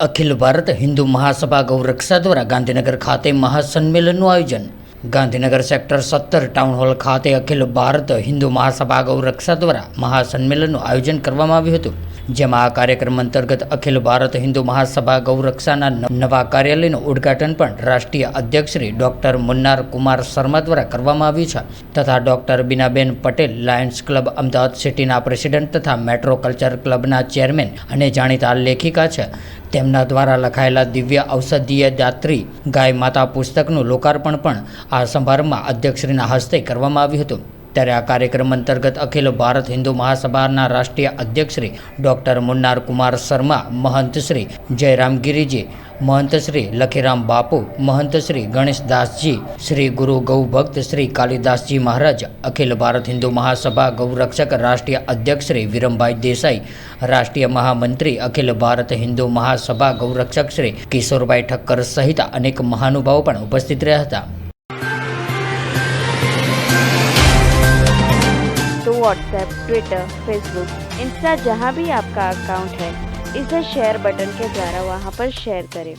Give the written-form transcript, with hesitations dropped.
અખિલ ભારત હિન્દુ મહાસભા ગૌરક્ષા દ્વારા ગાંધીનગર ખાતે મહાસંમેલનનું આયોજન. ગાંધીનગર સેક્ટર 17 ટાઉન હોલ ખાતે અખિલ ભારત હિન્દુ મહાસભા ગૌરક્ષા દ્વારા મહાસંમેલનનું આયોજન કરવામાં આવ્યું હતું. જેમાં આ કાર્યક્રમ અંતર્ગત અખિલ ભારત હિન્દુ મહાસભા ગૌરક્ષાના નવા કાર્યાલયનું ઉદ્ઘાટન પણ રાષ્ટ્રીય અધ્યક્ષ શ્રી ડૉક્ટર મુન્નાર કુમાર શર્મા દ્વારા કરવામાં આવ્યું છે તથા doctor Binaben Patel Lions club Ahmedabad સિટીના પ્રેસિડેન્ટ તથા મેટ્રો કલ્ચર ક્લબના ચેરમેન અને જાણીતા લેખિકા છે. તેમના દ્વારા લખાયેલા દિવ્ય ઔષધીય દાત્રી ગાય માતા પુસ્તકનું લોકાર્પણ પણ આ સમારંભમાં અધ્યક્ષશ્રીના હસ્તે કરવામાં આવ્યું હતું. ત્યારે આ કાર્યક્રમ અંતર્ગત અખિલ ભારત હિન્દુ મહાસભાના રાષ્ટ્રીય અધ્યક્ષ શ્રી ડૉક્ટર મુન્નાર કુમાર શર્મા, મહંત શ્રી જયરામગીરીજી, મહંત શ્રી લખીરામ બાપુ, મહંત શ્રી ગણેશદાસજી, શ્રી ગુરુ ગૌભક્ત શ્રી કાલિદાસજી મહારાજ, અખિલ ભારત હિન્દુ મહાસભા ગૌરક્ષક રાષ્ટ્રીય અધ્યક્ષ શ્રી વિરમભાઈ દેસાઈ, રાષ્ટ્રીય મહામંત્રી અખિલ ભારત હિન્દુ મહાસભા ગૌરક્ષક શ્રી કિશોરભાઈ ઠક્કર સહિત અનેક મહાનુભાવો પણ ઉપસ્થિત રહ્યા હતા. तो व्हाट्सएप, ट्विटर, फेसबुक, इंस्टा जहाँ भी आपका अकाउंट है, इसे शेयर बटन के द्वारा वहाँ पर शेयर करें.